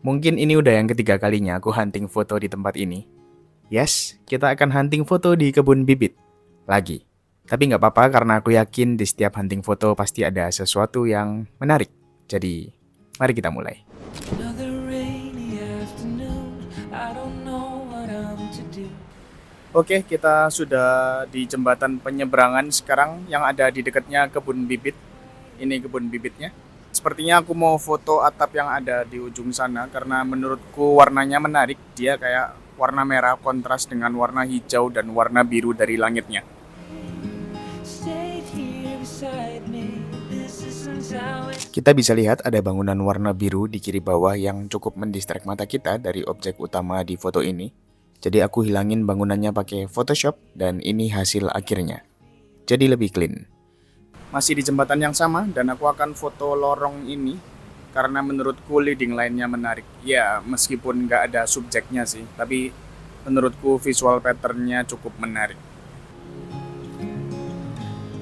Mungkin ini udah yang ketiga kalinya aku hunting foto di tempat ini. Yes, kita akan hunting foto di kebun bibit. Lagi. Tapi nggak apa-apa karena aku yakin di setiap hunting foto pasti ada sesuatu yang menarik. Jadi, mari kita mulai. Another rainy afternoon. I don't know what I'm to do. Oke, kita sudah di jembatan penyeberangan sekarang yang ada di dekatnya kebun bibit. Ini kebun bibitnya. Sepertinya aku mau foto atap yang ada di ujung sana karena menurutku warnanya menarik. Dia kayak warna merah kontras dengan warna hijau dan warna biru dari langitnya. Stayed here beside me. This isn't how it. Kita bisa lihat ada bangunan warna biru di kiri bawah yang cukup mendistract mata kita dari objek utama di foto ini. Jadi aku hilangin bangunannya pakai Photoshop dan ini hasil akhirnya. Jadi lebih clean. Masih di jembatan yang sama dan aku akan foto lorong ini karena menurutku leading line-nya menarik. Ya, meskipun nggak ada subjeknya sih, tapi menurutku visual pattern-nya cukup menarik.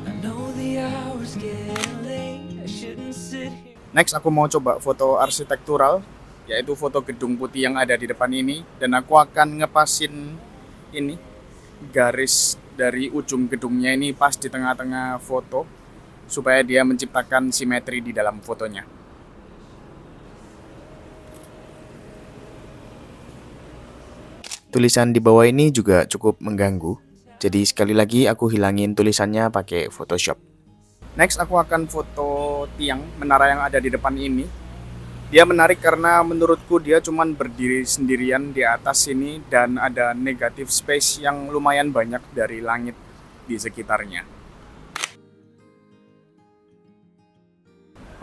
I know the hours getting late. I shouldn't sit here. Next aku mau coba foto arsitektural, yaitu foto gedung putih yang ada di depan ini, dan aku akan ngepasin ini garis dari ujung gedungnya ini pas di tengah-tengah foto supaya dia menciptakan simetri di dalam fotonya. Tulisan di bawah ini juga cukup mengganggu, jadi sekali lagi aku hilangin tulisannya pakai Photoshop. Next aku akan foto tiang menara yang ada di depan ini. Dia menarik karena menurutku dia cuman berdiri sendirian di atas sini dan ada negative space yang lumayan banyak dari langit di sekitarnya.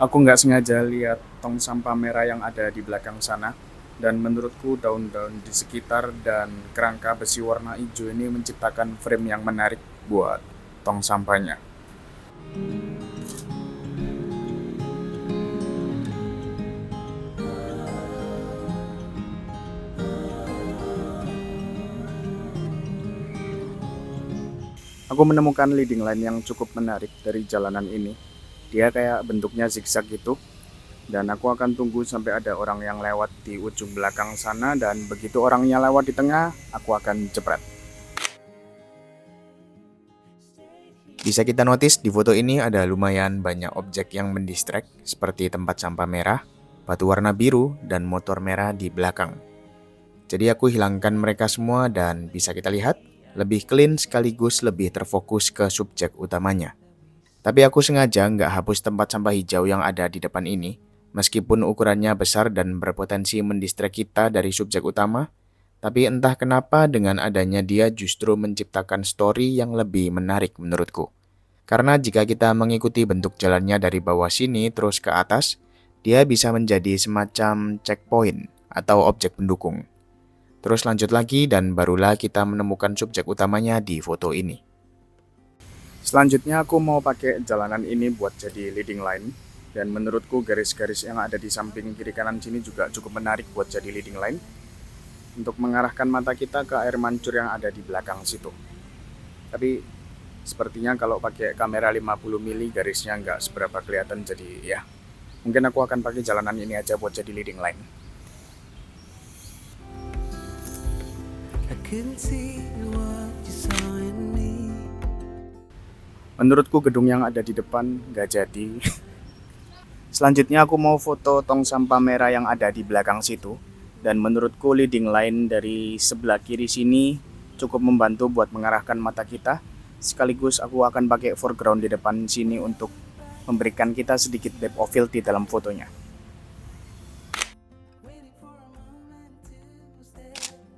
Aku nggak sengaja lihat tong sampah merah yang ada di belakang sana, dan menurutku daun-daun di sekitar dan kerangka besi warna hijau ini menciptakan frame yang menarik buat tong sampahnya. Aku menemukan leading line yang cukup menarik dari jalanan ini. Dia kayak bentuknya zigzag gitu. Dan aku akan tunggu sampai ada orang yang lewat di ujung belakang sana, dan begitu orangnya lewat di tengah, aku akan jepret. Bisa kita notice di foto ini ada lumayan banyak objek yang mendistract, seperti tempat sampah merah, batu warna biru, dan motor merah di belakang. Jadi aku hilangkan mereka semua dan bisa kita lihat, lebih clean sekaligus lebih terfokus ke subjek utamanya. Tapi aku sengaja nggak hapus tempat sampah hijau yang ada di depan ini, meskipun ukurannya besar dan berpotensi mendistract kita dari subjek utama, tapi entah kenapa dengan adanya dia justru menciptakan story yang lebih menarik menurutku. Karena jika kita mengikuti bentuk jalannya dari bawah sini terus ke atas, dia bisa menjadi semacam checkpoint atau objek pendukung. Terus lanjut lagi dan barulah kita menemukan subjek utamanya di foto ini. Selanjutnya aku mau pakai jalanan ini buat jadi leading line. Dan menurutku garis-garis yang ada di samping kiri kanan sini juga cukup menarik buat jadi leading line untuk mengarahkan mata kita ke air mancur yang ada di belakang situ. Tapi sepertinya kalau pakai kamera 50 mili garisnya nggak seberapa kelihatan, jadi ya mungkin aku akan pakai jalanan ini aja buat jadi leading line. I couldn't see what you saw in me. Menurutku gedung yang ada di depan nggak jadi. Selanjutnya aku mau foto tong sampah merah yang ada di belakang situ. Dan menurutku leading line dari sebelah kiri sini cukup membantu buat mengarahkan mata kita. Sekaligus aku akan pakai foreground di depan sini untuk memberikan kita sedikit depth of field di dalam fotonya.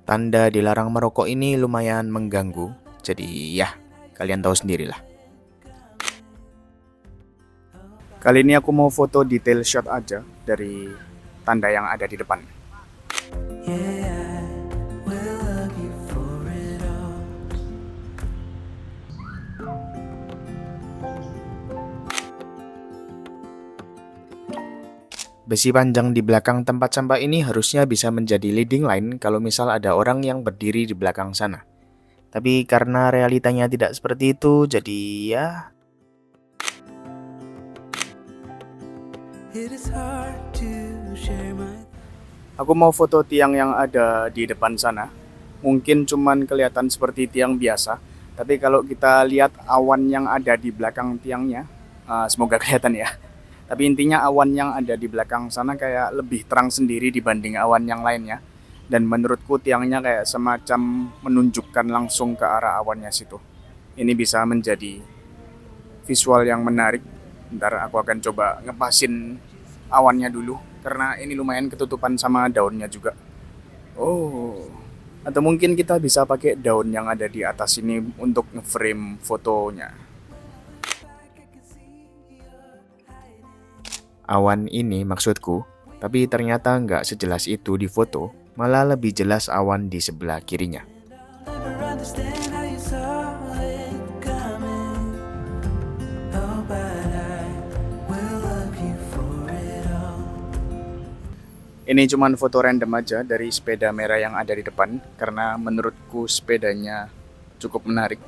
Tanda dilarang merokok ini lumayan mengganggu. Jadi ya, kalian tahu sendirilah. Kali ini aku mau foto detail shot aja dari tanda yang ada di depan. Yeah, I will love you for it all. Besi panjang di belakang tempat sampah ini harusnya bisa menjadi leading line kalau misal ada orang yang berdiri di belakang sana. Tapi karena realitanya tidak seperti itu, jadi ya. It is hard to share my. Aku mau foto tiang yang ada di depan sana. Mungkin cuman kelihatan seperti tiang biasa, tapi kalau kita lihat awan yang ada di belakang tiangnya, semoga kelihatan ya. Tapi intinya awan yang ada di belakang sana kayak lebih terang sendiri dibanding awan yang lainnya. Dan menurutku tiangnya kayak semacam menunjukkan langsung ke arah awannya situ. Ini bisa menjadi visual yang menarik. Ntar aku akan coba ngepasin awannya dulu, karena ini lumayan ketutupan sama daunnya juga. Oh, atau mungkin kita bisa pakai daun yang ada di atas ini untuk nge-frame fotonya. Awan ini maksudku, tapi ternyata nggak sejelas itu di foto, malah lebih jelas awan di sebelah kirinya. Never understand how you saw it coming. Oh, but I will love you for it all. Ini cuman foto random aja dari sepeda merah yang ada di depan, karena menurutku sepedanya cukup menarik.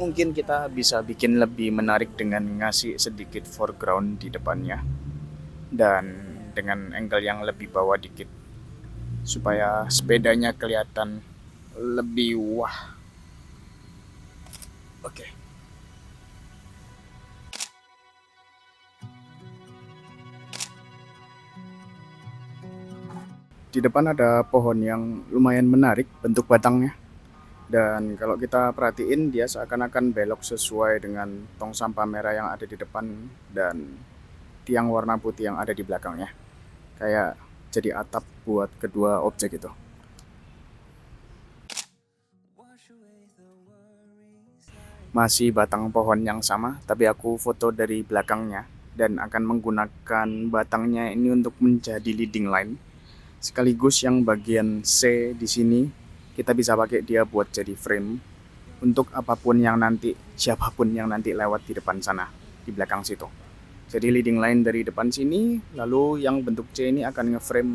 Mungkin kita bisa bikin lebih menarik dengan ngasih sedikit foreground di depannya, dan dengan angle yang lebih bawah dikit, supaya sepedanya kelihatan lebih wah. Oke. Di depan ada pohon yang lumayan menarik bentuk batangnya. Dan kalau kita perhatiin, dia seakan-akan belok sesuai dengan tong sampah merah yang ada di depan dan tiang warna putih yang ada di belakangnya. Kayak jadi atap buat kedua objek itu. Masih batang pohon yang sama, tapi aku foto dari belakangnya dan akan menggunakan batangnya ini untuk menjadi leading line. Sekaligus yang bagian C di sini kita bisa pakai dia buat jadi frame untuk apapun yang nanti, siapapun yang nanti lewat di depan sana, di belakang situ. Jadi leading line dari depan sini, lalu yang bentuk C ini akan nge-frame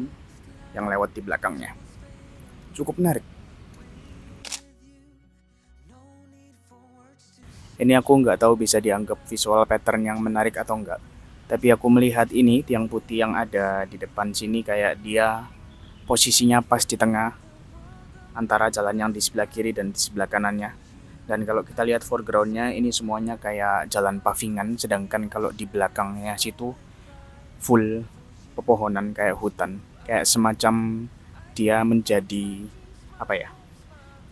yang lewat di belakangnya. Cukup menarik. Ini aku nggak tahu bisa dianggap visual pattern yang menarik atau enggak. Tapi aku melihat ini, tiang putih yang ada di depan sini kayak dia posisinya pas di tengah antara jalan yang di sebelah kiri dan di sebelah kanannya. Dan kalau kita lihat foregroundnya, ini semuanya kayak jalan pavingan, sedangkan kalau di belakangnya situ full pepohonan kayak hutan. Kayak semacam dia menjadi apa ya?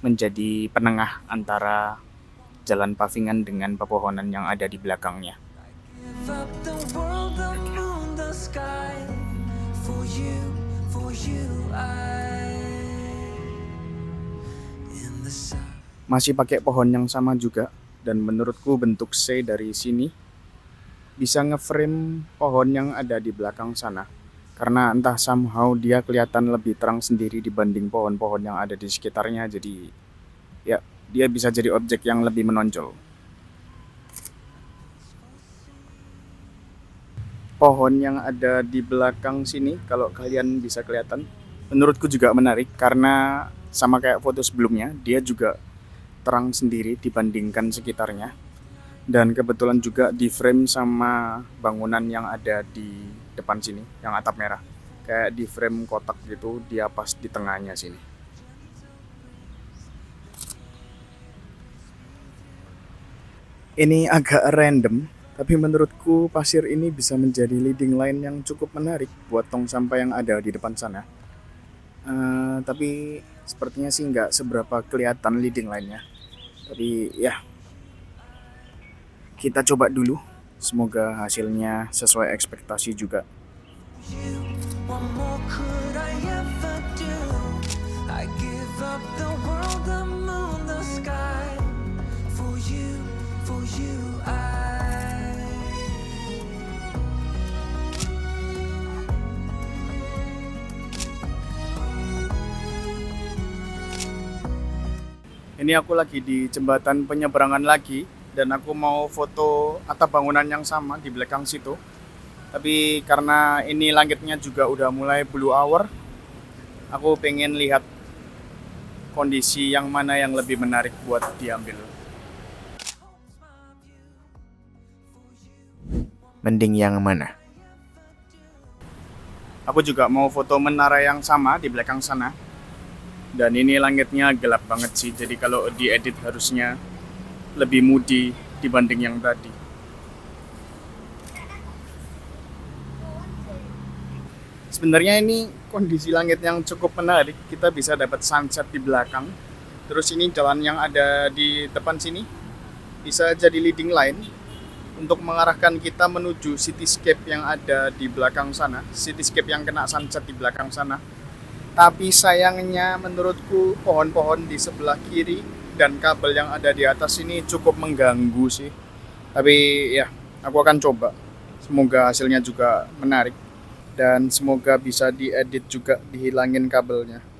Menjadi penengah antara jalan pavingan dengan pepohonan yang ada di belakangnya. Give up the world, the moon, the sky. For you, in the sun. Masih pakai pohon yang sama juga, dan menurutku bentuk C dari sini bisa nge-frame pohon yang ada di belakang sana. Karena entah somehow dia kelihatan lebih terang sendiri dibanding pohon-pohon yang ada di sekitarnya, jadi ya dia bisa jadi objek yang lebih menonjol. Pohon yang ada di belakang sini, kalau kalian bisa kelihatan, menurutku juga menarik karena sama kayak foto sebelumnya, dia juga terang sendiri dibandingkan sekitarnya. Dan kebetulan juga di frame sama bangunan yang ada di depan sini, yang atap merah. Kayak di frame kotak gitu, dia pas di tengahnya sini. Ini agak random, tapi menurutku pasir ini bisa menjadi leading line yang cukup menarik buat tong sampah yang ada di depan sana. Tapi sepertinya sih nggak seberapa kelihatan leading line-nya. Tapi ya, kita coba dulu. Semoga hasilnya sesuai ekspektasi juga. You, what more could I ever do? I give up the world, the moon, the sky. For you, Ini aku lagi di jembatan penyeberangan lagi, dan aku mau foto atap bangunan yang sama di belakang situ. Tapi karena ini langitnya juga udah mulai blue hour, aku pengen lihat kondisi yang mana yang lebih menarik buat diambil. Mending yang mana? Aku juga mau foto menara yang sama di belakang sana. Dan ini langitnya gelap banget sih, jadi kalau diedit harusnya lebih mudi dibanding yang tadi. Sebenarnya ini kondisi langit yang cukup menarik, kita bisa dapat sunset di belakang. Terus ini jalan yang ada di depan sini bisa jadi leading line untuk mengarahkan kita menuju cityscape yang ada di belakang sana, cityscape yang kena sunset di belakang sana. Tapi sayangnya menurutku pohon-pohon di sebelah kiri dan kabel yang ada di atas ini cukup mengganggu sih. Tapi ya, aku akan coba. Semoga hasilnya juga menarik dan semoga bisa diedit juga, dihilangin kabelnya.